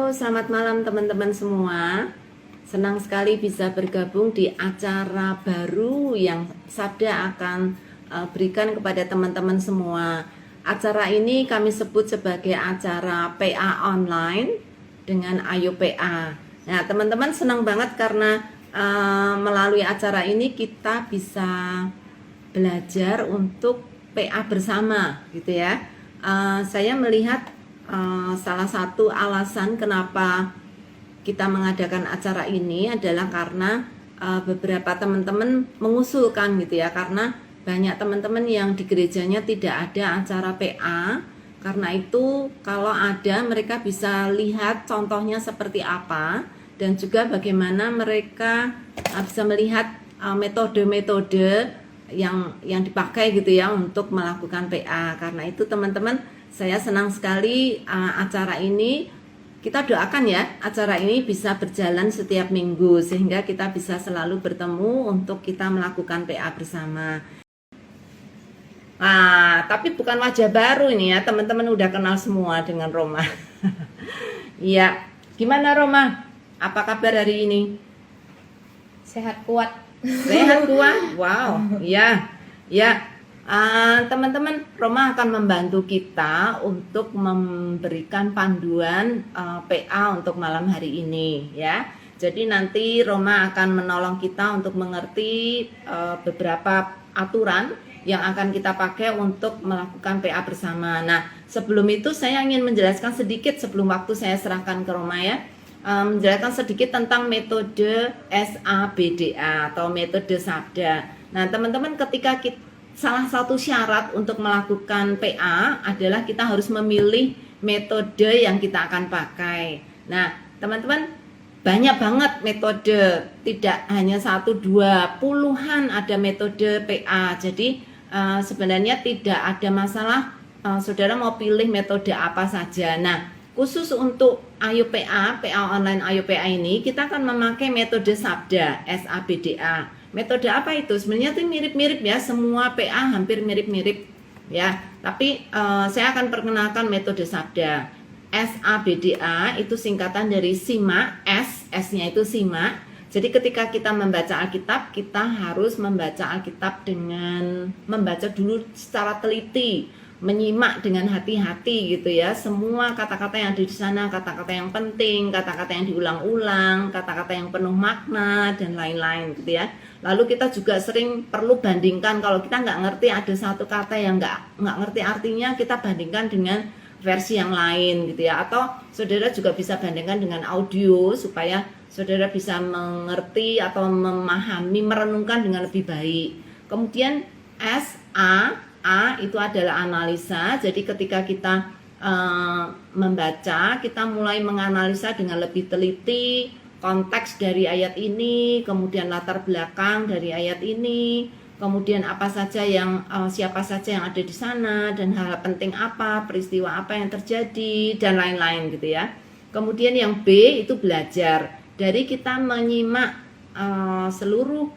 Selamat malam teman-teman semua. Senang sekali bisa bergabung di acara baru yang Sabda akan berikan kepada teman-teman semua. Acara ini kami sebut sebagai acara PA online dengan Ayo PA. Nah, teman-teman senang banget karena melalui acara ini kita bisa belajar untuk PA bersama gitu ya. Saya melihat salah satu alasan kenapa kita mengadakan acara ini adalah karena beberapa teman-teman mengusulkan gitu ya, karena banyak teman-teman yang di gerejanya tidak ada acara PA. Karena itu kalau ada, mereka bisa lihat contohnya seperti apa dan juga bagaimana mereka bisa melihat metode-metode yang dipakai gitu ya untuk melakukan PA. Karena itu teman-teman, saya senang sekali acara ini. Kita doakan ya acara ini bisa berjalan setiap minggu sehingga kita bisa selalu bertemu untuk kita melakukan PA bersama. Tapi bukan wajah baru ini ya, teman-teman udah kenal semua dengan Roma. Iya, gimana Roma? Apa kabar hari ini? Sehat kuat. Sehat kuat? Wow, ya. Teman-teman, Roma akan membantu kita untuk memberikan panduan PA untuk malam hari ini ya. Jadi nanti Roma akan menolong kita untuk mengerti beberapa aturan yang akan kita pakai untuk melakukan PA bersama. Nah, sebelum itu saya ingin menjelaskan sedikit sebelum waktu saya serahkan ke Roma ya. Menjelaskan sedikit tentang metode SABDA atau metode Sabda. Nah, teman-teman, ketika salah satu syarat untuk melakukan PA adalah kita harus memilih metode yang kita akan pakai. Nah, teman-teman, banyak banget metode, tidak hanya 1, 2, puluhan ada metode PA. Jadi sebenarnya tidak ada masalah saudara mau pilih metode apa saja. Nah, khusus untuk Ayo PA, PA online Ayo PA ini, kita akan memakai metode Sabda, SABDA. Metode apa itu? Sebenarnya itu mirip-mirip ya, semua PA hampir mirip-mirip ya. Tapi saya akan perkenalkan metode Sabda. SABDA itu singkatan dari simak, S-nya itu simak. Jadi ketika kita membaca Alkitab, kita harus membaca Alkitab dengan membaca dulu secara teliti, menyimak dengan hati-hati gitu ya. Semua kata-kata yang ada di sana, kata-kata yang penting, kata-kata yang diulang-ulang, kata-kata yang penuh makna dan lain-lain gitu ya. Lalu kita juga sering perlu bandingkan, kalau kita nggak ngerti ada satu kata yang nggak ngerti artinya, kita bandingkan dengan versi yang lain gitu ya. Atau saudara juga bisa bandingkan dengan audio supaya saudara bisa mengerti atau memahami, merenungkan dengan lebih baik. Kemudian A itu adalah analisa. Jadi ketika kita membaca, kita mulai menganalisa dengan lebih teliti konteks dari ayat ini, kemudian latar belakang dari ayat ini, kemudian apa saja yang siapa saja yang ada di sana dan hal penting apa, peristiwa apa yang terjadi dan lain-lain gitu ya. Kemudian yang B itu belajar. Dari kita menyimak seluruh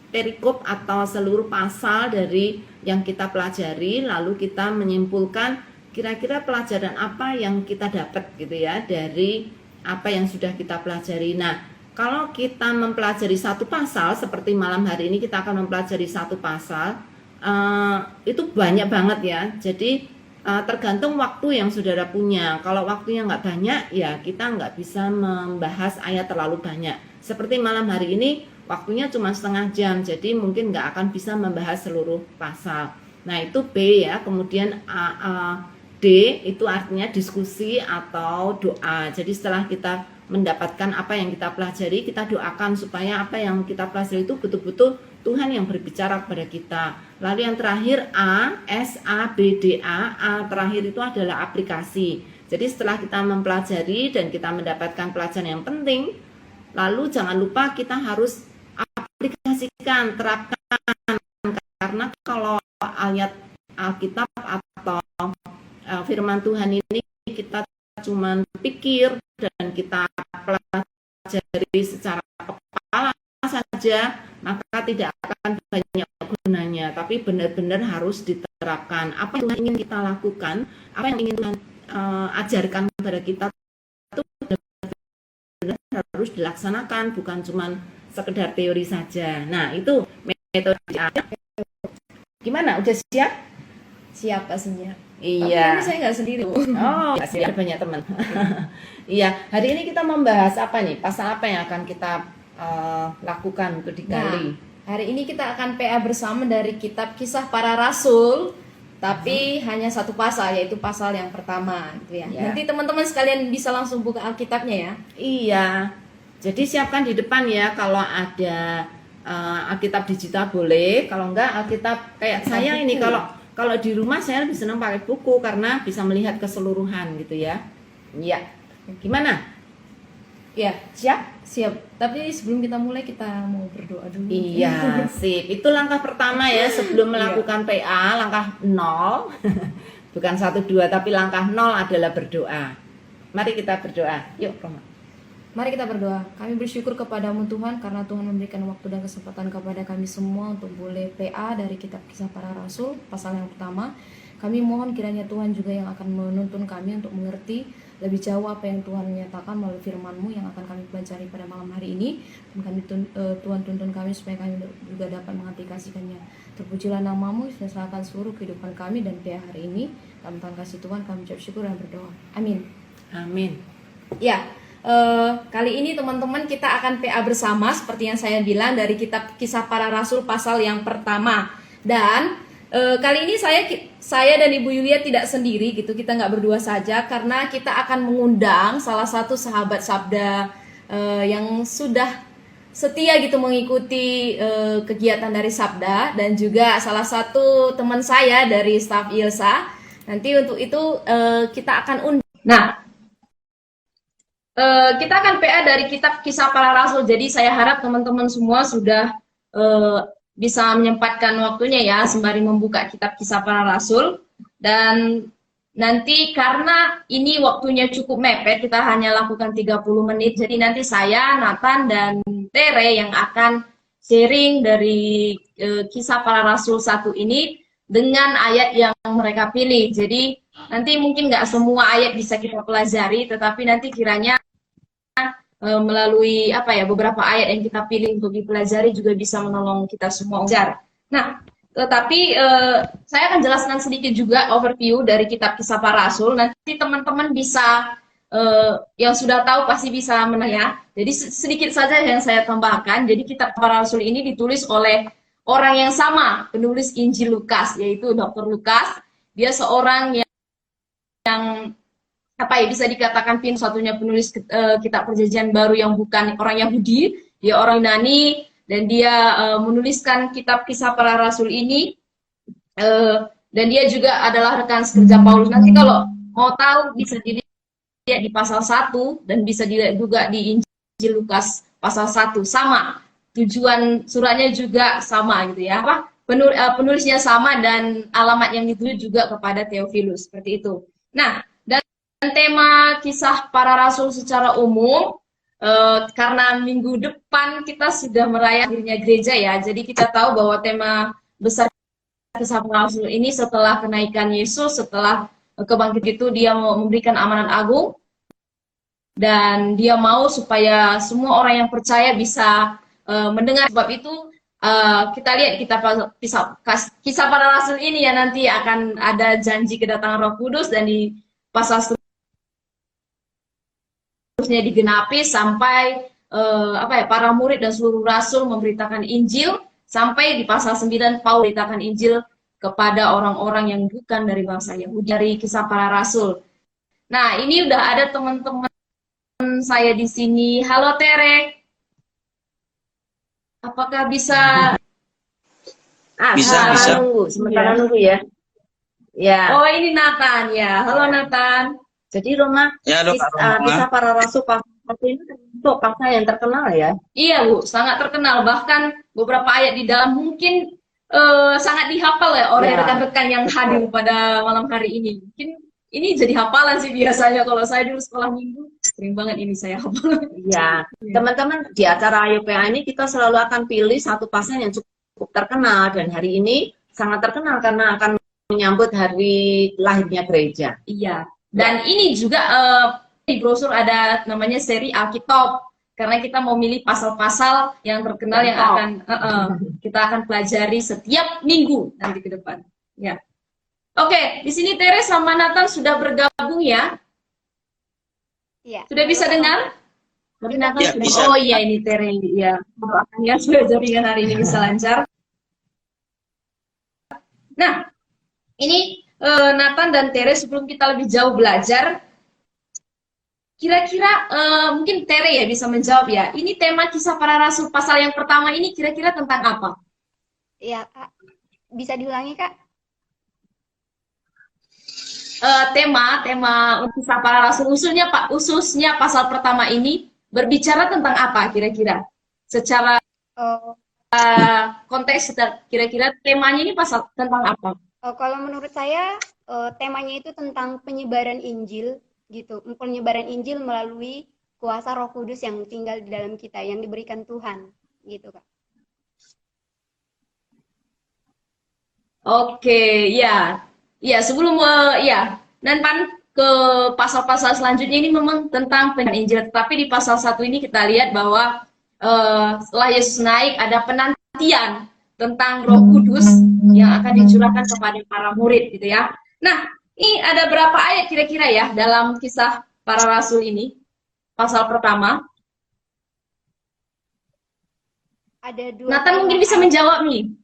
perikop atau seluruh pasal dari yang kita pelajari, lalu kita menyimpulkan kira-kira pelajaran apa yang kita dapat gitu ya dari apa yang sudah kita pelajari. Nah, kalau kita mempelajari satu pasal seperti malam hari ini kita akan mempelajari satu pasal, itu banyak banget ya. Jadi tergantung waktu yang saudara punya. Kalau waktunya nggak banyak, ya kita nggak bisa membahas ayat terlalu banyak. Seperti malam hari ini, waktunya cuma setengah jam, jadi mungkin nggak akan bisa membahas seluruh pasal. Nah, itu B ya. Kemudian D itu artinya diskusi atau doa. Jadi setelah kita mendapatkan apa yang kita pelajari, kita doakan supaya apa yang kita pelajari itu betul-betul Tuhan yang berbicara kepada kita. Lalu yang terakhir A, SABDA, A terakhir itu adalah aplikasi. Jadi setelah kita mempelajari dan kita mendapatkan pelajaran yang penting, lalu jangan lupa kita harus aplikasikan, terapkan. Karena kalau ayat Alkitab atau firman Tuhan ini kita cuma pikir dan kita pelajari secara kepala saja, maka tidak akan banyak gunanya. Tapi benar-benar harus diterapkan. Apa yang Tuhan ingin kita lakukan, apa yang ingin Tuhan ajarkan kepada kita itu harus dilaksanakan, bukan cuma sekedar teori saja. Nah, itu metode A. Gimana? Udah siap? Siap pastinya. Iya. Tapi saya nggak sendiri. Oh, ada banyak teman. Iya, hari ini kita membahas apa nih? Pasal apa yang akan kita lakukan untuk digali? Nah, hari ini kita akan PA bersama dari kitab Kisah Para Rasul, tapi hanya satu pasal, yaitu pasal yang pertama, gitu ya. Ya. Nanti teman-teman sekalian bisa langsung buka Alkitabnya ya. Iya. Jadi siapkan di depan ya, kalau ada Alkitab digital boleh, kalau enggak Alkitab kayak saya ini, kalau di rumah saya lebih senang pakai buku karena bisa melihat keseluruhan gitu ya. Iya. Gimana? Ya, Siap? siap. Tapi sebelum kita mulai kita mau berdoa dulu. Iya, sip. Itu langkah pertama ya sebelum melakukan PA, langkah 0. Bukan 1 2 tapi langkah 0 adalah berdoa. Mari kita berdoa. Yuk, Roma. Mari kita berdoa. Kami bersyukur kepadamu Tuhan karena Tuhan memberikan waktu dan kesempatan kepada kami semua untuk boleh PA dari kitab Kisah Para Rasul pasal yang pertama. Kami mohon kiranya Tuhan juga yang akan menuntun kami untuk mengerti lebih jauh apa yang Tuhan nyatakan melalui firman-Mu yang akan kami pelajari pada malam hari ini. Dan kami Tuhan tuntun kami supaya kami juga dapat mengaplikasikannya. Terpujilah nama-Mu, saya serahkan seluruh kehidupan kami dan PA hari ini. Dalam Tuhan kasih Tuhan kami ucap syukur dan berdoa. Amin. Amin. Ya, kali ini teman-teman kita akan PA bersama seperti yang saya bilang dari kitab Kisah Para Rasul pasal yang pertama. Dan kali ini saya dan Ibu Yulia tidak sendiri gitu, kita nggak berdua saja karena kita akan mengundang salah satu sahabat Sabda yang sudah setia gitu mengikuti kegiatan dari Sabda, dan juga salah satu teman saya dari staf ILSA. Nanti untuk itu kita akan undang. Nah, kita akan PA dari kitab Kisah Para Rasul. Jadi saya harap teman-teman semua sudah bisa menyempatkan waktunya ya sembari membuka kitab Kisah Para Rasul. Dan nanti karena ini waktunya cukup mepet, kita hanya lakukan 30 menit. Jadi nanti saya, Nathan, dan Tere yang akan sharing dari Kisah Para Rasul 1 ini dengan ayat yang mereka pilih. Jadi nanti mungkin nggak semua ayat bisa kita pelajari, tetapi nanti kiranya melalui beberapa ayat yang kita pilih untuk dipelajari juga bisa menolong kita semua belajar. Nah, tetapi saya akan jelaskan sedikit juga overview dari kitab Kisah Para Rasul. Nanti teman-teman bisa yang sudah tahu pasti bisa menanya. Jadi sedikit saja yang saya tambahkan. Jadi kitab Para Rasul ini ditulis oleh orang yang sama, penulis Injil Lukas, yaitu Dr. Lukas. Dia seorang yang bisa dikatakan satunya penulis kitab Perjanjian Baru yang bukan orang Yahudi, dia orang Yunani, dan dia menuliskan kitab Kisah Para Rasul ini, dan dia juga adalah rekan sekerja Paulus. Nanti kalau mau tahu bisa dilihat di pasal 1 dan bisa dilihat juga di Injil Lukas pasal 1, sama tujuan suratnya juga sama gitu ya, penulisnya sama dan alamat yang dituju juga kepada Theophilus, seperti itu. Nah, tema Kisah Para Rasul secara umum, karena minggu depan kita sudah merayakan akhirnya gereja ya, jadi kita tahu bahwa tema besar Kisah Para Rasul ini setelah kenaikan Yesus, setelah kebangkit itu dia mau memberikan amanat agung, dan dia mau supaya semua orang yang percaya bisa mendengar. Sebab itu kita lihat Kisah Para Rasul ini ya, nanti akan ada janji kedatangan Roh Kudus, dan di pasal seterusnya digenapi sampai para murid dan seluruh rasul memberitakan Injil, sampai di pasal 9 Paulus memberitakan Injil kepada orang-orang yang bukan dari bangsa Yahudi, dari Kisah Para Rasul. Nah, ini udah ada teman-teman saya di sini. Halo Tere, apakah bisa? Bisa. Sementara nunggu ya. Ya. Oh, ini Nathan ya. Halo Nathan. Jadi Roma, Ya, Kisah Para Rasul pasal ini termasuk pasal yang terkenal ya. Iya Bu, sangat terkenal. Bahkan beberapa ayat di dalam mungkin sangat dihafal ya oleh rekan-rekan yang hadir pada malam hari ini. Mungkin ini jadi hafalan sih biasanya. Kalau saya dulu sekolah minggu, sering banget ini saya hafal. Iya, teman-teman, di acara AYPA ini kita selalu akan pilih satu pasal yang cukup terkenal, dan hari ini sangat terkenal karena akan menyambut hari lahirnya gereja. Iya. Dan ini juga di brosur ada namanya seri Alkitab, karena kita mau milih pasal-pasal yang terkenal yang akan kita akan pelajari setiap minggu nanti ke depan. Ya. Oke, di sini Tere sama Nathan sudah bergabung ya. Iya. Sudah bisa dengar? Tapi Nathan Ya, sudah. bisa. Oh iya, ini Tere ya. Doakan ya supaya jaringan hari ini bisa lancar. Nah, ini Nathan dan Tere sebelum kita lebih jauh belajar, kira-kira mungkin Tere ya bisa menjawab ya. Ini tema Kisah Para Rasul pasal yang pertama ini kira-kira tentang apa? Iya, Kak. Bisa diulangi, Kak? Tema Kisah Para Rasul ususnya pasal pertama ini berbicara tentang apa kira-kira? Secara Oh, konteks kira-kira temanya ini pasal tentang apa? kalau menurut saya temanya itu tentang penyebaran Injil gitu. Penyebaran Injil melalui kuasa Roh Kudus yang tinggal di dalam kita, yang diberikan Tuhan gitu, Kak. Oke, ya. Ya, sebelum ya, dan ke pasal-pasal selanjutnya ini memang tentang penyebaran Injil, tapi di pasal 1 ini kita lihat bahwa setelah Yesus naik ada penantian tentang Roh Kudus yang akan dicurahkan kepada para murid gitu ya. Nah, ini ada berapa ayat kira-kira ya dalam Kisah Para Rasul ini? Pasal pertama. Ada Nathan mungkin bisa menjawab nih.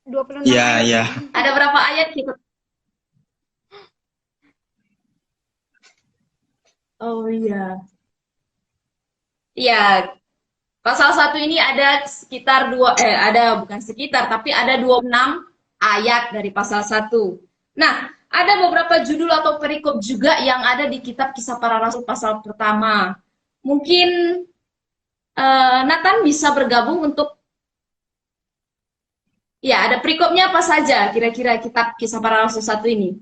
26 Ya, ayat. ya. Ada berapa ayat kita? Oh iya. Ya, pasal 1 ini ada sekitar bukan sekitar, tapi ada 26 ayat dari pasal 1. Nah, ada beberapa judul atau perikop juga yang ada di kitab Kisah Para Rasul pasal pertama. Mungkin Nathan bisa bergabung untuk ya, ada perikopnya apa saja kira-kira kitab Kisah Para Rasul 1 ini?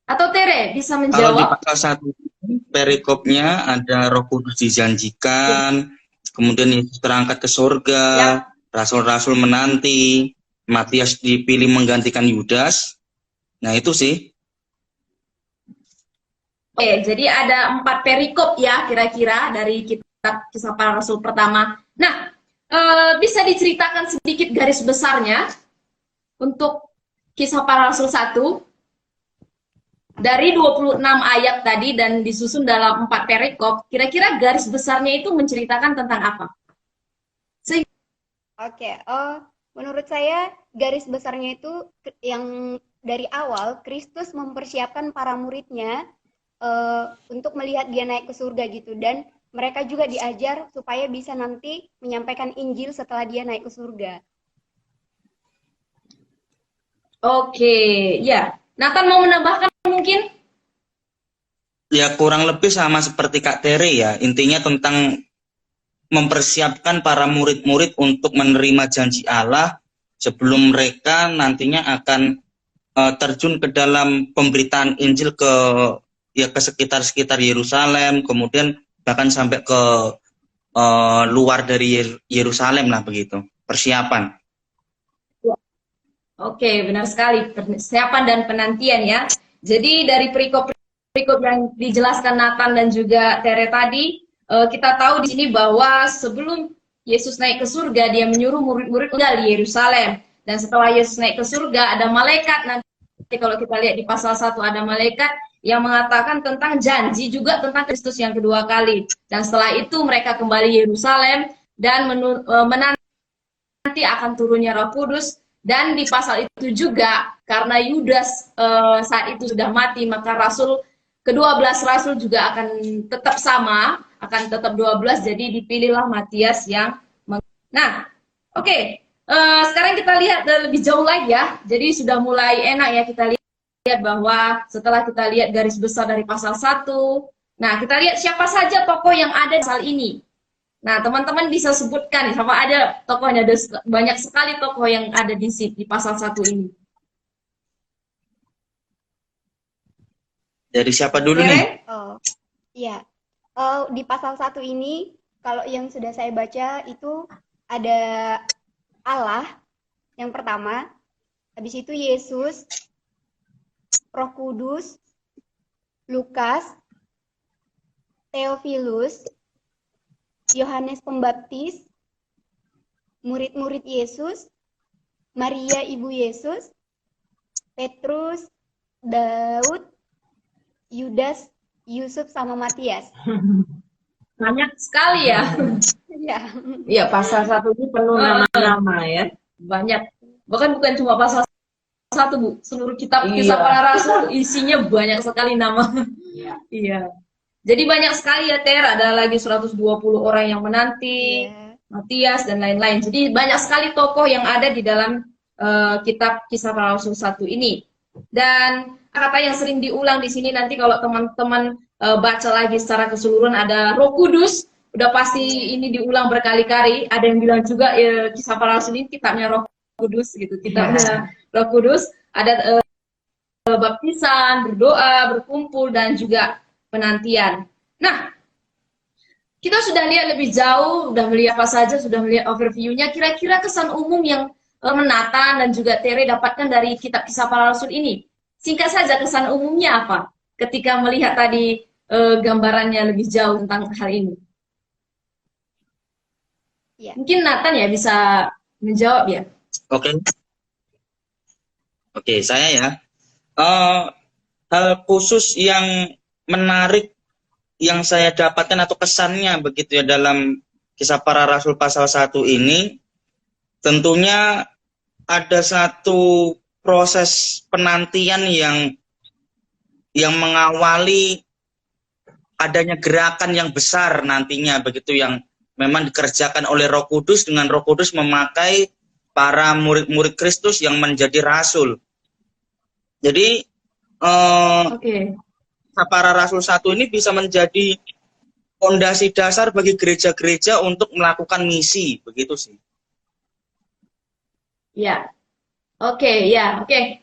Atau Tere bisa Kalau di menjawab? pasal 1 perikopnya ada Roh Kudus dijanjikan, kemudian Yesus terangkat ke surga, rasul-rasul menanti, Matius dipilih menggantikan Yudas. Nah, itu sih. Oke, jadi ada 4 perikop ya kira-kira dari kitab Kisah Para Rasul pertama. Nah, bisa diceritakan sedikit garis besarnya untuk Kisah Para Rasul 1 dari 26 ayat tadi dan disusun dalam 4 perikop. Kira-kira garis besarnya itu menceritakan tentang apa? Oke, menurut saya garis besarnya itu yang dari awal Kristus mempersiapkan para muridnya untuk melihat dia naik ke surga gitu, dan mereka juga diajar supaya bisa nanti menyampaikan Injil setelah dia naik ke surga. Oke, ya. Nathan mau menambahkan mungkin? Ya, kurang lebih sama seperti Kak Tere ya. Intinya tentang mempersiapkan para murid-murid untuk menerima janji Allah sebelum mereka nantinya akan terjun ke dalam pemberitaan Injil ke sekitar-sekitar Yerusalem, kemudian bahkan sampai ke luar dari Yerusalem lah begitu. Persiapan. Oke, benar sekali. Persiapan dan penantian ya. Jadi dari perikop yang dijelaskan Nathan dan juga Tere tadi, kita tahu di sini bahwa sebelum Yesus naik ke surga, dia menyuruh murid-murid tinggal di Yerusalem. Dan setelah Yesus naik ke surga, ada malaikat. Nanti kalau kita lihat di pasal 1 ada malaikat yang mengatakan tentang janji juga tentang Kristus yang kedua kali. Dan setelah itu mereka kembali Yerusalem dan menanti akan turunnya Roh Kudus. Dan di pasal itu juga karena Yudas saat itu sudah mati, maka ke-12 rasul juga akan tetap sama, akan tetap 12, jadi dipilihlah Matius yang Nah, oke. Sekarang kita lihat lebih jauh lagi ya. Jadi sudah mulai enak ya kita lihat bahwa setelah kita lihat garis besar dari pasal 1, nah kita lihat siapa saja tokoh yang ada di pasal ini. Nah, teman-teman bisa sebutkan siapa ada tokohnya, ada banyak sekali tokoh yang ada di pasal 1 ini. Dari siapa dulu Tere? nih? Oh, iya. Di pasal 1 ini, kalau yang sudah saya baca itu ada Allah yang pertama, habis itu Yesus, Roh Kudus, Lukas, Theophilus, Yohanes Pembaptis, murid-murid Yesus, Maria ibu Yesus, Petrus, Daud, Yudas, Yusuf, sama Matias. Banyak sekali ya. Ya. Ya, pasal 1 ini penuh nama-nama ya. Banyak. Bahkan bukan cuma pasal 1, Bu. Seluruh kitab kisah Iya. para rasul isinya banyak sekali nama. Iya. Iya. Jadi banyak sekali ya, Ter. Ada lagi 120 orang yang menanti, Iya. Matias, dan lain-lain. Jadi banyak sekali tokoh yang ada di dalam kitab kisah para rasul 1 ini. Dan kata yang sering diulang di sini nanti kalau teman-teman baca lagi secara keseluruhan ada Roh Kudus. Udah pasti ini diulang berkali-kali. Ada yang bilang juga kisah para rasul ini kitabnya Roh Kudus gitu. Kitabnya Roh Kudus. Ada baptisan, berdoa, berkumpul, dan juga penantian. Nah, kita sudah lihat lebih jauh, sudah melihat apa saja, sudah melihat overview-nya. Kira-kira kesan umum yang Nathan dan juga Tere dapatkan dari kitab kisah para rasul ini. Singkat saja kesan umumnya apa? Ketika melihat tadi gambarannya lebih jauh tentang hal ini. Ya. Mungkin Nathan ya bisa menjawab ya. Oke, saya ya. Hal khusus yang menarik yang saya dapatkan atau kesannya begitu ya dalam kisah para rasul pasal 1 ini, tentunya ada satu proses penantian yang mengawali adanya gerakan yang besar nantinya begitu, yang memang dikerjakan oleh Roh Kudus, dengan Roh Kudus memakai para murid-murid Kristus yang menjadi rasul. Jadi para rasul 1 ini bisa menjadi fondasi dasar bagi gereja-gereja untuk melakukan misi, begitu sih. Ya. Oke.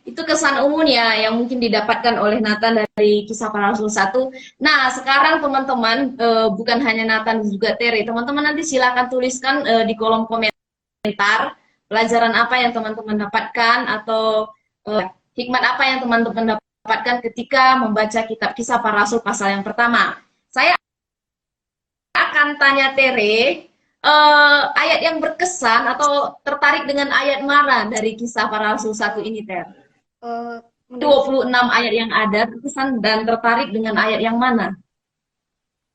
Itu kesan umum ya yang mungkin didapatkan oleh Nathan dari kisah para rasul 1. Nah, sekarang teman-teman, bukan hanya Nathan juga Tere, teman-teman nanti silakan tuliskan di kolom komentar pelajaran apa yang teman-teman dapatkan atau hikmat apa yang teman-teman dapatkan ketika membaca kitab kisah para rasul pasal yang pertama. Saya akan tanya Tere, ayat yang berkesan atau tertarik dengan ayat mana dari kisah para rasul 1 ini, Ter? 26 ayat yang ada, terkesan dan tertarik dengan ayat yang mana?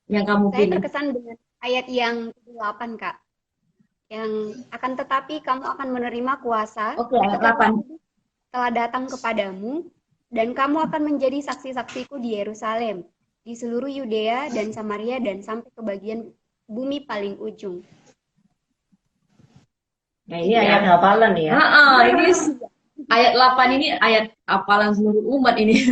Yang kamu pilih? Saya terkesan dengan ayat yang 8, Kak. Yang akan tetapi kamu akan menerima kuasa ayat 8. Telah datang kepadamu, dan kamu akan menjadi saksi-saksiku di Yerusalem, di seluruh Yudea dan Samaria, dan sampai ke bagian bumi paling ujung. Nah, ini ayat hafalan ya. Ini ayat 8 ini ayat hafalan seluruh umat ini.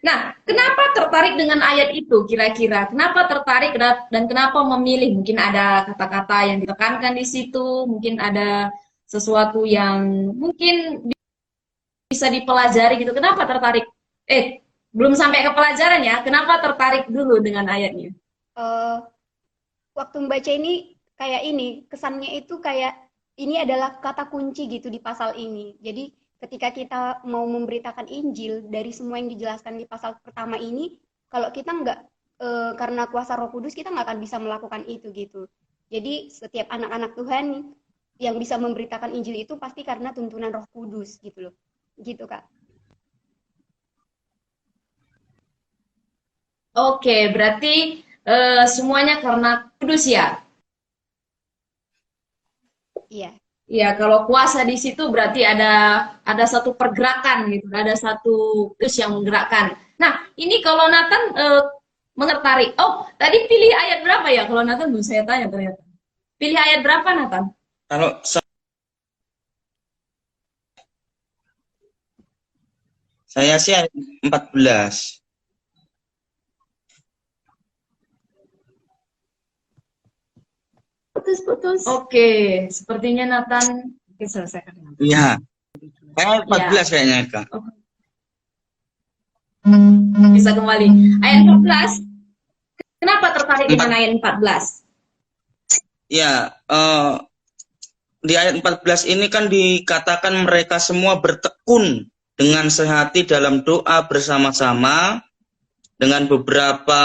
Nah, kenapa tertarik dengan ayat itu kira-kira? Kenapa tertarik dan kenapa memilih? Mungkin ada kata-kata yang ditekankan di situ, mungkin ada sesuatu yang mungkin bisa dipelajari gitu. Kenapa tertarik? Belum sampai ke pelajaran ya. Kenapa tertarik dulu dengan ayatnya? Waktu membaca ini kayak ini, kesannya itu kayak ini adalah kata kunci gitu di pasal ini. Jadi ketika kita mau memberitakan Injil dari semua yang dijelaskan di pasal pertama ini, kalau kita nggak karena kuasa Roh Kudus kita nggak akan bisa melakukan itu gitu. Jadi setiap anak-anak Tuhan yang bisa memberitakan Injil itu pasti karena tuntunan Roh Kudus gitu loh. Gitu, Kak. Oke, berarti semuanya karena Kudus ya? Iya. Ya, kalau kuasa di situ berarti ada satu pergerakan gitu, ada satu Kudus yang menggerakkan. Nah, ini kalau Nathan mengertarik. Oh, tadi pilih ayat berapa ya? Kalau Nathan belum saya tanya ternyata. Pilih ayat berapa, Nathan? Kalau saya sih ayat 14. Putus. Oke, sepertinya Nathan selesaikan. Iya. Ayat 14 kayaknya, Kak. Bisa kembali. Ayat 14. Kenapa tertarik dengan ayat 14? Ya, di ayat 14 ini kan dikatakan mereka semua bertekun dengan sehati dalam doa bersama-sama dengan beberapa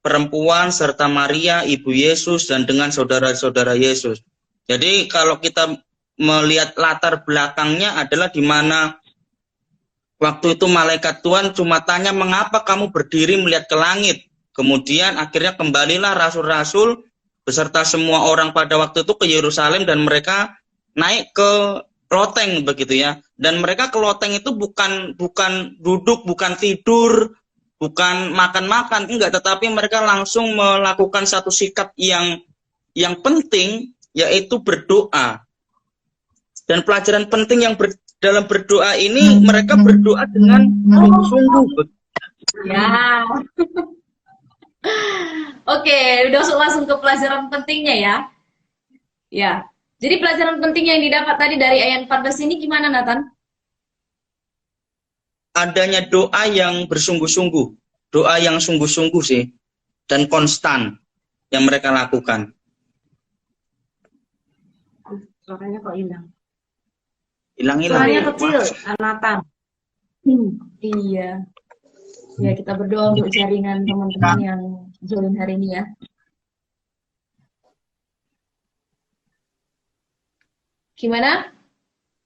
perempuan serta Maria, ibu Yesus, dan dengan saudara-saudara Yesus. Jadi kalau kita melihat latar belakangnya adalah di mana waktu itu malaikat Tuhan cuma tanya, mengapa kamu berdiri melihat ke langit? Kemudian akhirnya kembalilah rasul-rasul beserta semua orang pada waktu itu ke Yerusalem, dan mereka naik ke loteng begitu ya. Dan mereka ke loteng itu bukan duduk, bukan tidur, bukan makan-makan, enggak, tetapi mereka langsung melakukan satu sikap yang penting, yaitu berdoa. Dan pelajaran penting yang dalam berdoa ini, mereka berdoa dengan sungguh-sungguh. Ya. Oke, udah langsung ke pelajaran pentingnya ya. Ya. Jadi pelajaran penting yang didapat tadi dari ayat 14 ini gimana, Nathan? Adanya doa yang bersungguh-sungguh, doa yang sungguh-sungguh sih, dan konstan yang mereka lakukan. Suaranya kok hilang? Hilang. Suaranya kecil, Nathan. Iya. Ya, kita berdoa untuk jaringan teman-teman yang join hari ini ya. Gimana?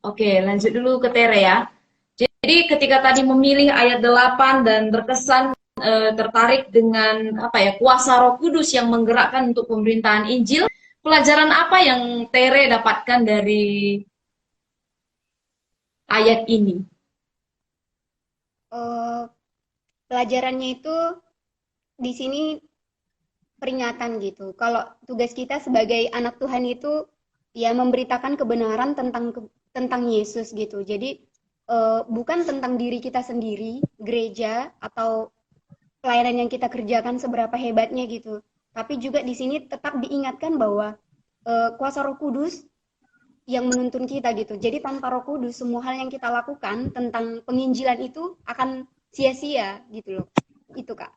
Oke, lanjut dulu ke Tere ya. Jadi ketika tadi memilih ayat 8 dan terkesan tertarik dengan kuasa Roh Kudus yang menggerakkan untuk pemerintahan Injil, pelajaran apa yang Tere dapatkan dari ayat ini? Pelajarannya itu di sini peringatan gitu. Kalau tugas kita sebagai anak Tuhan itu ya memberitakan kebenaran tentang Yesus gitu. Jadi bukan tentang diri kita sendiri, gereja atau pelayanan yang kita kerjakan seberapa hebatnya gitu. Tapi juga di sini tetap diingatkan bahwa kuasa Roh Kudus yang menuntun kita gitu. Jadi tanpa Roh Kudus semua hal yang kita lakukan tentang penginjilan itu akan sia-sia gitu loh. Itu Kak.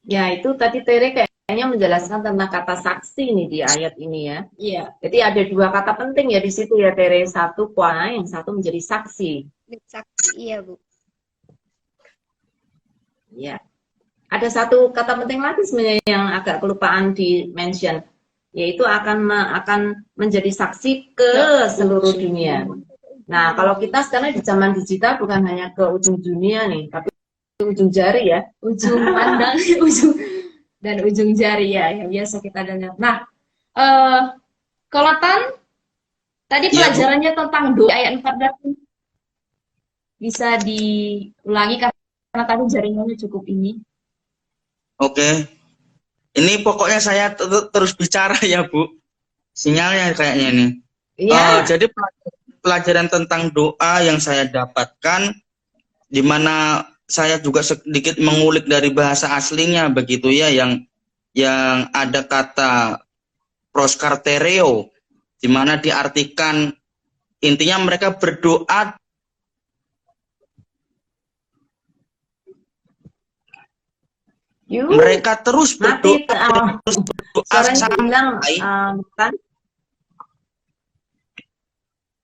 Ya, itu tadi Tere kayaknya menjelaskan tentang kata saksi nih di ayat ini ya. Iya. Jadi ada dua kata penting ya di situ ya Tere. Satu kuasa, yang satu menjadi saksi. Saksi, iya Bu. Ya. Ada satu kata penting lagi sebenarnya yang agak kelupaan di mention, yaitu akan menjadi saksi ke seluruh dunia. Nah, kalau kita sekarang di zaman digital bukan hanya ke ujung dunia nih, tapi ujung jari ya, ujung pandang, ujung jari ya, yang biasa kita dengar. Nah, kalau tadi pelajarannya tentang doa ayat 14 bisa diulangi karena tadi jaringannya cukup ini. Oke. Ini pokoknya saya terus bicara ya Bu. Sinyalnya kayaknya ini. Iya. Jadi pelajaran tentang doa yang saya dapatkan, di mana saya juga sedikit mengulik dari bahasa aslinya begitu ya, yang ada kata proskartereo, di mana diartikan intinya mereka berdoa mereka terus berdoa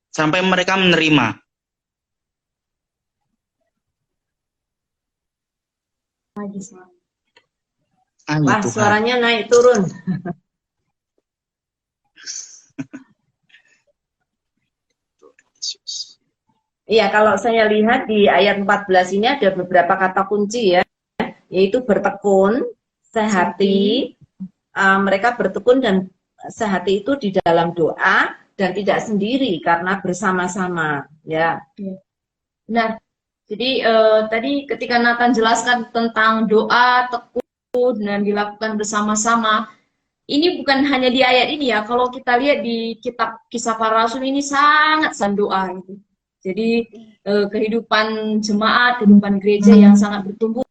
sampai mereka menerima. Wah, suaranya naik turun. Iya, kalau saya lihat di ayat 14 ini ada beberapa kata kunci ya, yaitu bertekun, sehati, mereka bertekun dan sehati itu di dalam doa dan tidak sendiri karena bersama-sama ya. Nah, jadi tadi ketika Nathan jelaskan tentang doa, tekun dan dilakukan bersama-sama, ini bukan hanya di ayat ini ya. Kalau kita lihat di kitab Kisah Para Rasul ini sangat doa gitu. Jadi kehidupan jemaat, kehidupan gereja yang sangat bertumbuh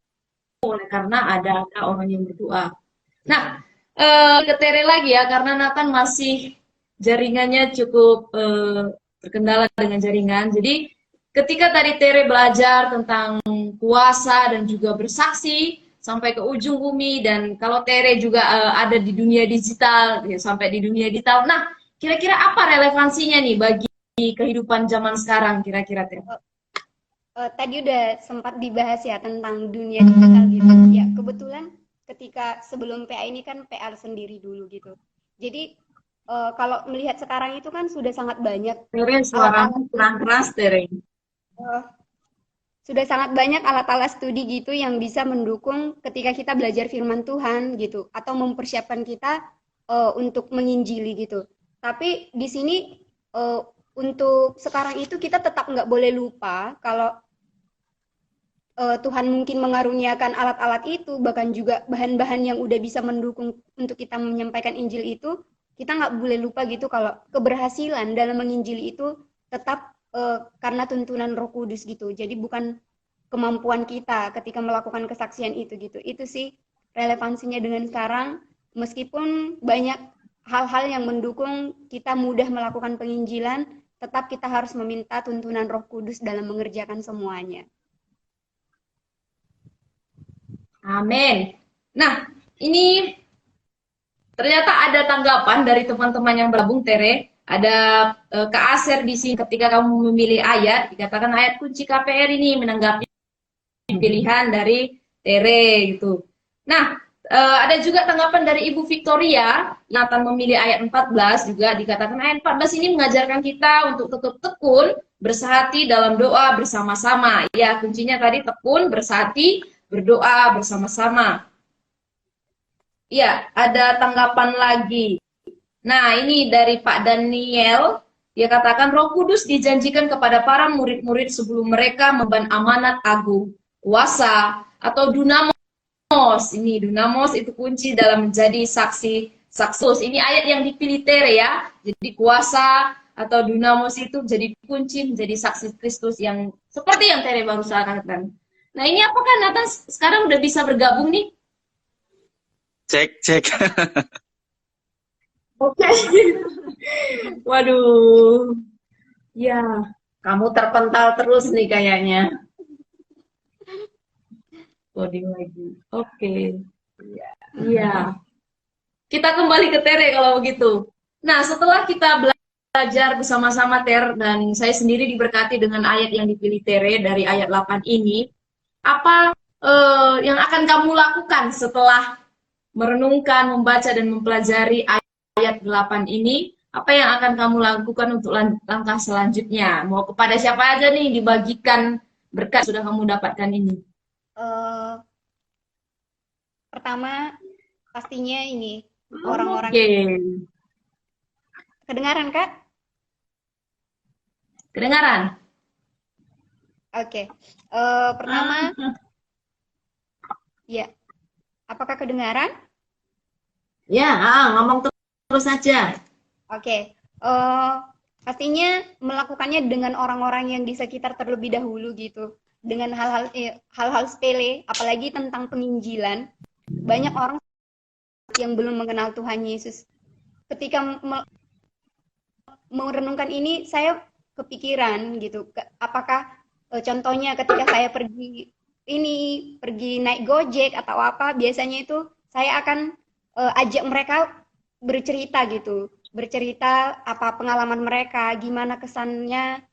oleh karena ada orang yang berdoa. Nah, ke Tere lagi ya, karena Nathan masih jaringannya cukup terkendala dengan jaringan. Jadi ketika tadi Tere belajar tentang kuasa dan juga bersaksi sampai ke ujung bumi, dan kalau Tere juga ada di dunia digital, ya, sampai di dunia digital. Nah, kira-kira apa relevansinya nih bagi kehidupan zaman sekarang kira-kira Tere? tadi udah sempat dibahas ya tentang dunia digital gitu. Ya, kebetulan ketika sebelum PA ini kan PA sendiri dulu gitu. Jadi kalau melihat sekarang itu kan sudah sangat banyak Tere, alat-alat suaramu kurang studi, keras, Tere. eh, sudah sangat banyak alat-alat studi gitu yang bisa mendukung ketika kita belajar firman Tuhan gitu atau mempersiapkan kita untuk menginjili gitu. Tapi di sini eh, untuk sekarang itu kita tetap nggak boleh lupa kalau Tuhan mungkin mengaruniakan alat-alat itu, bahkan juga bahan-bahan yang udah bisa mendukung untuk kita menyampaikan Injil itu, kita nggak boleh lupa gitu kalau keberhasilan dalam menginjili itu tetap karena tuntunan Roh Kudus gitu. Jadi bukan kemampuan kita ketika melakukan kesaksian itu gitu. Itu sih relevansinya dengan sekarang, meskipun banyak hal-hal yang mendukung kita mudah melakukan penginjilan, tetap kita harus meminta tuntunan Roh Kudus dalam mengerjakan semuanya. Amin. Nah, ini ternyata ada tanggapan dari teman-teman yang bergabung, Tere. Ada Kak Aser di sini ketika kamu memilih ayat, dikatakan ayat kunci KPR ini menanggapi pilihan dari Tere gitu. Nah, ada juga tanggapan dari Ibu Victoria yang akan memilih ayat 14 juga dikatakan ayat 14 ini mengajarkan kita untuk tetap tekun, bersehati dalam doa bersama-sama. Ya, kuncinya tadi tekun, bersehati, berdoa bersama-sama. Iya, ada tanggapan lagi. Nah, ini dari Pak Daniel. Dia katakan Roh Kudus dijanjikan kepada para murid-murid sebelum mereka memban amanat agung, kuasa, atau dunamos. Ini dunamos itu kunci dalam menjadi saksi saksus. Ini ayat yang dipilih Tere ya. Jadi kuasa atau dunamos itu jadi kunci menjadi saksi Kristus yang seperti yang Tere baru katakan. Nah, ini apakah Nathan sekarang udah bisa bergabung nih? Cek. Oke. Waduh. Ya. Kamu terpental terus nih kayaknya. Coding lagi. Oke. Iya. Kita kembali ke Tere kalau begitu. Nah, setelah kita belajar bersama-sama Ter dan saya sendiri diberkati dengan ayat yang dipilih Tere dari ayat 8 ini, apa yang akan kamu lakukan setelah merenungkan, membaca dan mempelajari ayat 8 ini? Apa yang akan kamu lakukan untuk langkah selanjutnya? Mau kepada siapa aja nih dibagikan berkat sudah kamu dapatkan ini? Pertama, pastinya ini orang-orang. Kedengaran, Kak? Kedengaran? Oke. Pertama, ya. Apakah kedengaran? Ya, ngomong terus saja. Oke. Pastinya melakukannya dengan orang-orang yang di sekitar terlebih dahulu gitu. Dengan hal-hal sepele, apalagi tentang penginjilan. Banyak orang yang belum mengenal Tuhan Yesus. Ketika merenungkan ini, saya kepikiran gitu. Apakah contohnya ketika saya pergi naik Gojek atau apa, biasanya itu saya akan ajak mereka bercerita gitu. Bercerita apa pengalaman mereka, gimana kesannya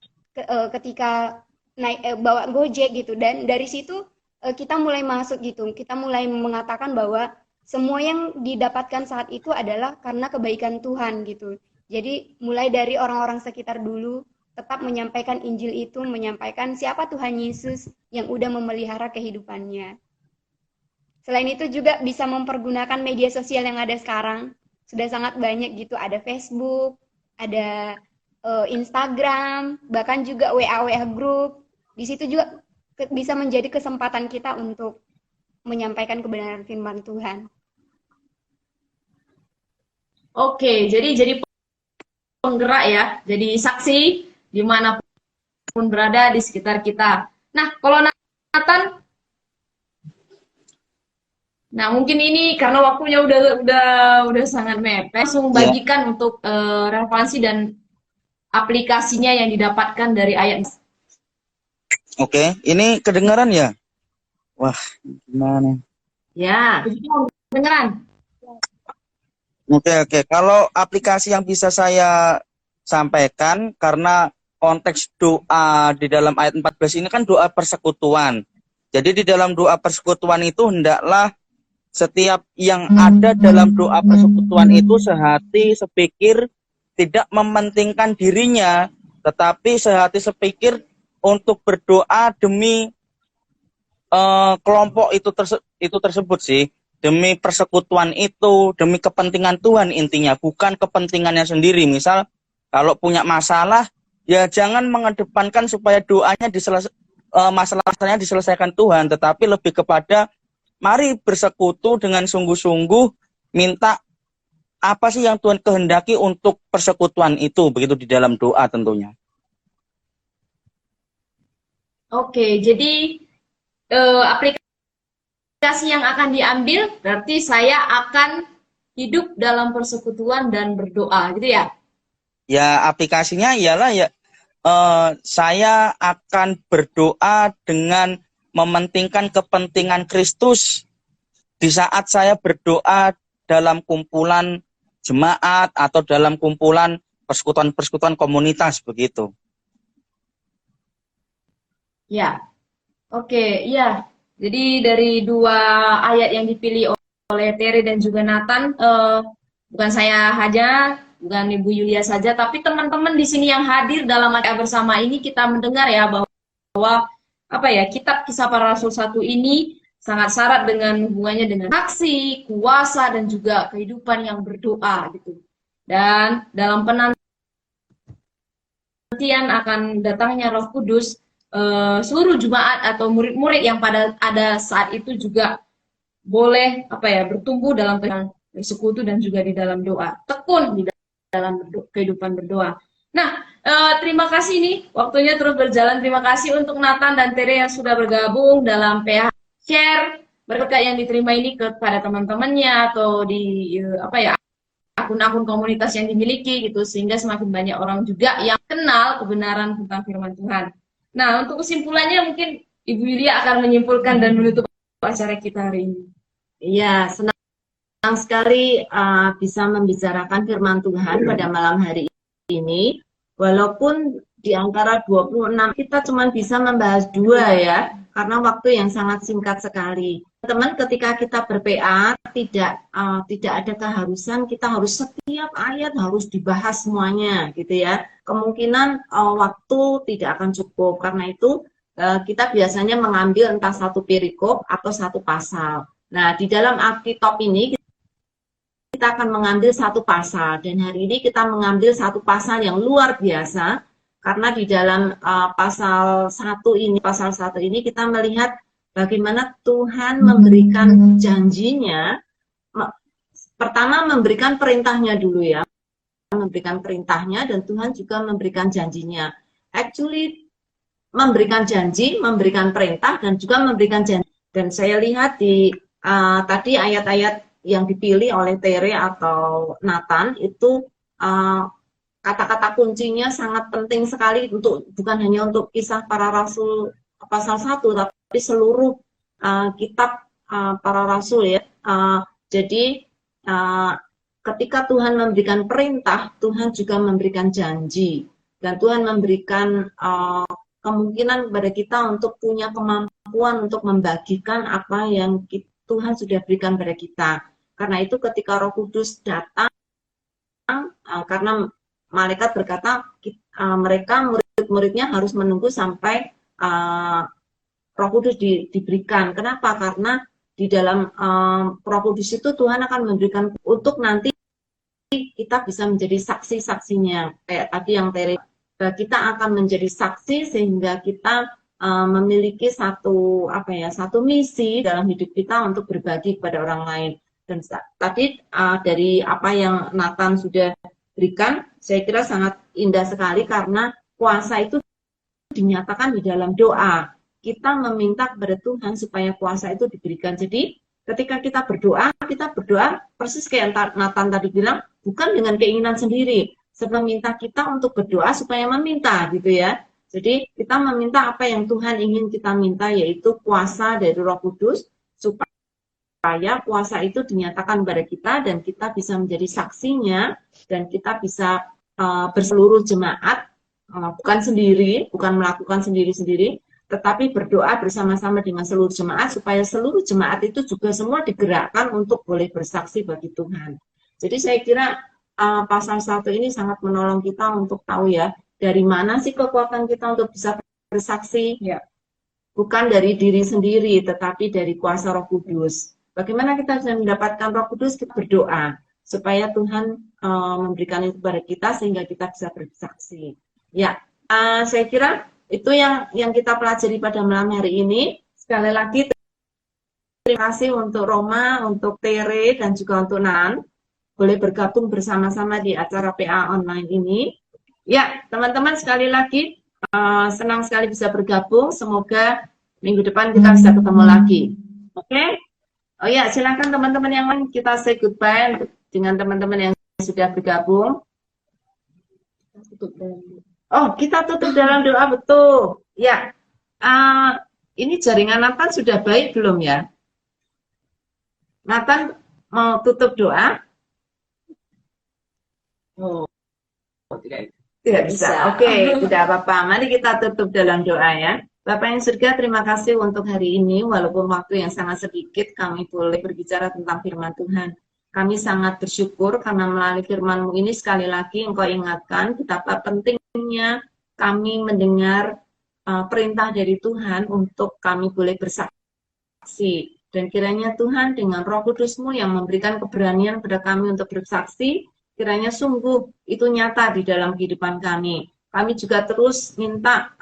ketika naik bawa Gojek gitu. Dan dari situ kita mulai masuk gitu. Kita mulai mengatakan bahwa semua yang didapatkan saat itu adalah karena kebaikan Tuhan gitu. Jadi mulai dari orang-orang sekitar dulu tetap menyampaikan Injil itu, menyampaikan siapa Tuhan Yesus yang udah memelihara kehidupannya. Selain itu juga bisa mempergunakan media sosial yang ada sekarang. Sudah sangat banyak gitu, ada Facebook, ada Instagram, bahkan juga WA group. Di situ juga bisa menjadi kesempatan kita untuk menyampaikan kebenaran firman Tuhan. Oke, jadi penggerak ya, jadi saksi dimanapun berada di sekitar kita. Nah, kalau Nathan, nah mungkin ini karena waktunya udah sangat mepet, langsung bagikan untuk relevansi dan aplikasinya yang didapatkan dari ayat. Oke, ini kedengaran ya? Wah, gimana? Ya, kedengaran. Oke. Kalau aplikasi yang bisa saya sampaikan, karena konteks doa di dalam ayat 14 ini kan doa persekutuan. Jadi di dalam doa persekutuan itu hendaklah setiap yang ada dalam doa persekutuan itu sehati, sepikir, tidak mementingkan dirinya, tetapi sehati sepikir untuk berdoa demi kelompok itu tersebut sih, demi persekutuan itu, demi kepentingan Tuhan intinya, bukan kepentingannya sendiri. Misal kalau punya masalah, ya jangan mengedepankan supaya doanya masalahnya diselesaikan Tuhan, tetapi lebih kepada mari bersekutu dengan sungguh-sungguh, minta apa sih yang Tuhan kehendaki untuk persekutuan itu, begitu di dalam doa tentunya. Oke, jadi aplikasi yang akan diambil berarti saya akan hidup dalam persekutuan dan berdoa, gitu ya? Ya, aplikasinya ialah ya saya akan berdoa dengan mementingkan kepentingan Kristus di saat saya berdoa dalam kumpulan jemaat atau dalam kumpulan persekutuan-persekutuan komunitas begitu. Ya, oke, ya. Jadi dari dua ayat yang dipilih oleh Terry dan juga Nathan, bukan saya saja, bukan Ibu Yulia saja, tapi teman-teman di sini yang hadir dalam acara bersama ini kita mendengar ya bahwa kitab Kisah Para Rasul 1 ini sangat syarat dengan hubungannya dengan aksi, kuasa, dan juga kehidupan yang berdoa gitu. Dan dalam penantian akan datangnya Roh Kudus, seluruh jemaat atau murid-murid yang ada saat itu juga boleh bertumbuh dalam bersekutu dan juga di dalam doa, tekun di dalam kehidupan berdoa. Nah, terima kasih nih, waktunya terus berjalan. Terima kasih untuk Nathan dan Tere yang sudah bergabung dalam PH Share berkat yang diterima ini kepada teman-temannya atau di akun-akun komunitas yang dimiliki gitu, sehingga semakin banyak orang juga yang kenal kebenaran tentang firman Tuhan. Nah, untuk kesimpulannya mungkin Ibu Yulia akan menyimpulkan dan menutup acara kita hari ini. Iya, senang sekali bisa membicarakan firman Tuhan pada malam hari ini. Walaupun di antara 26 kita cuma bisa membahas 2 ya, karena waktu yang sangat singkat sekali. Teman, ketika kita ber-PA tidak ada keharusan kita harus setiap ayat harus dibahas semuanya gitu ya. Kemungkinan waktu tidak akan cukup. Karena itu kita biasanya mengambil entah satu perikop atau satu pasal. Nah, di dalam Alkitab ini kita akan mengambil satu pasal, dan hari ini kita mengambil satu pasal yang luar biasa, karena di dalam pasal 1 ini kita melihat bagaimana Tuhan memberikan janjinya. Pertama memberikan perintahnya dulu ya, memberikan perintahnya, dan Tuhan juga memberikan janjinya. Actually memberikan janji, memberikan perintah, dan juga memberikan janji. Dan saya lihat di tadi ayat-ayat yang dipilih oleh Tere atau Nathan itu kata-kata kuncinya sangat penting sekali, untuk bukan hanya untuk Kisah Para Rasul pasal 1, tapi seluruh kitab para rasul ya. Jadi ketika Tuhan memberikan perintah, Tuhan juga memberikan janji, dan Tuhan memberikan kemungkinan kepada kita untuk punya kemampuan untuk membagikan apa yang Tuhan sudah berikan pada kita. Karena itu ketika Roh Kudus datang, karena malaikat berkata mereka murid-muridnya harus menunggu sampai Roh Kudus diberikan. Kenapa? Karena di dalam Roh Kudus itu Tuhan akan memberikan untuk nanti kita bisa menjadi saksi-saksinya. Kayak tadi yang Tere, kita akan menjadi saksi sehingga kita memiliki satu misi dalam hidup kita untuk berbagi kepada orang lain. Dan tadi dari apa yang Nathan sudah berikan, saya kira sangat indah sekali, karena kuasa itu dinyatakan di dalam doa. Kita meminta kepada Tuhan supaya kuasa itu diberikan. Jadi ketika kita berdoa persis kayak Nathan tadi bilang, bukan dengan keinginan sendiri. Meminta kita untuk berdoa supaya meminta gitu ya. Jadi kita meminta apa yang Tuhan ingin kita minta, yaitu kuasa dari Roh Kudus, supaya kuasa itu dinyatakan kepada kita dan kita bisa menjadi saksinya, dan kita bisa berseluruh jemaat bukan sendiri, bukan melakukan sendiri-sendiri, tetapi berdoa bersama-sama dengan seluruh jemaat supaya seluruh jemaat itu juga semua digerakkan untuk boleh bersaksi bagi Tuhan. Jadi saya kira pasal 1 ini sangat menolong kita untuk tahu ya, dari mana sih kekuatan kita untuk bisa bersaksi. Ya. Bukan dari diri sendiri, tetapi dari kuasa Roh Kudus. Bagaimana kita bisa mendapatkan Roh Kudus? Kita berdoa supaya Tuhan memberikan itu kepada kita sehingga kita bisa bersaksi. Ya, saya kira itu yang kita pelajari pada malam hari ini. Sekali lagi terima kasih untuk Roma, untuk Tere, dan juga untuk Nan. Boleh bergabung bersama-sama di acara PA online ini. Ya, teman-teman sekali lagi senang sekali bisa bergabung. Semoga minggu depan kita bisa ketemu lagi. Oke? Oh ya, silakan teman-teman yang lain kita say goodbye dengan teman-teman yang sudah bergabung. Oh, kita tutup dalam doa, betul. Ya, ini jaringan Nathan sudah baik belum ya? Nathan mau tutup doa? Oh, tidak bisa. Oke, tidak apa-apa. Mari kita tutup dalam doa ya. Bapak yang surga, terima kasih untuk hari ini. Walaupun waktu yang sangat sedikit, kami boleh berbicara tentang firman Tuhan. Kami sangat bersyukur karena melalui firman-Mu ini sekali lagi Engkau ingatkan betapa pentingnya kami mendengar perintah dari Tuhan untuk kami boleh bersaksi. Dan kiranya Tuhan dengan Roh Kudus-Mu yang memberikan keberanian kepada kami untuk bersaksi, kiranya sungguh itu nyata di dalam kehidupan kami. Kami juga terus minta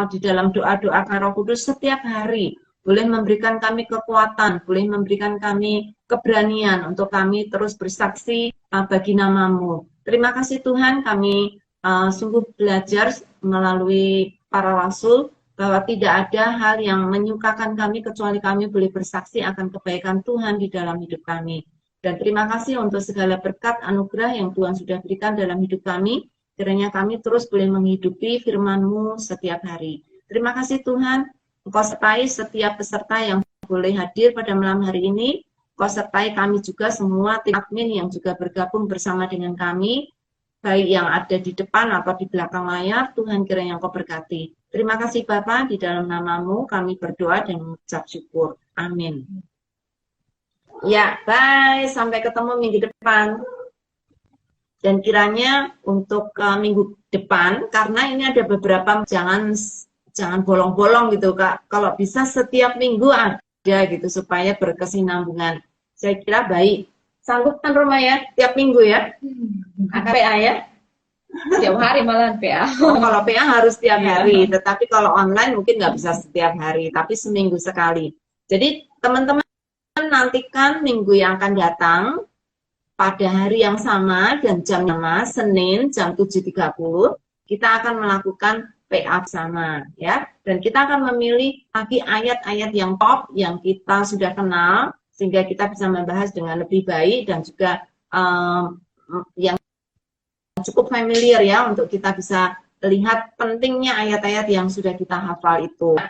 di dalam doa-doa Roh Kudus setiap hari boleh memberikan kami kekuatan, boleh memberikan kami keberanian untuk kami terus bersaksi bagi nama-Mu. Terima kasih Tuhan, kami sungguh belajar melalui para rasul bahwa tidak ada hal yang menyukakan kami kecuali kami boleh bersaksi akan kebaikan Tuhan di dalam hidup kami. Dan terima kasih untuk segala berkat anugerah yang Tuhan sudah berikan dalam hidup kami. Kiranya kami terus boleh menghidupi firman-Mu setiap hari. Terima kasih Tuhan, Engkau sertai setiap peserta yang boleh hadir pada malam hari ini. Engkau sertai kami juga semua tim admin yang juga bergabung bersama dengan kami, baik yang ada di depan atau di belakang layar. Tuhan kiranya Engkau berkati. Terima kasih Bapa, di dalam nama-Mu kami berdoa dan mengucap syukur. Amin. Ya, bye. Sampai ketemu minggu depan. Dan kiranya untuk minggu depan, karena ini ada beberapa, jangan bolong-bolong gitu, Kak. Kalau bisa setiap minggu ada gitu, supaya berkesinambungan. Saya kira baik. Sanggup kan Roma ya? Tiap minggu ya? PA ya? Setiap hari malah PA. Oh, kalau PA harus setiap hari. Tetapi kalau online mungkin nggak bisa setiap hari, tapi seminggu sekali. Jadi teman-teman nantikan minggu yang akan datang pada hari yang sama dan jam yang sama, Senin jam 7.30 kita akan melakukan PA bersama ya, dan kita akan memilih lagi ayat-ayat yang top yang kita sudah kenal sehingga kita bisa membahas dengan lebih baik dan juga yang cukup familiar ya untuk kita bisa lihat pentingnya ayat-ayat yang sudah kita hafal itu.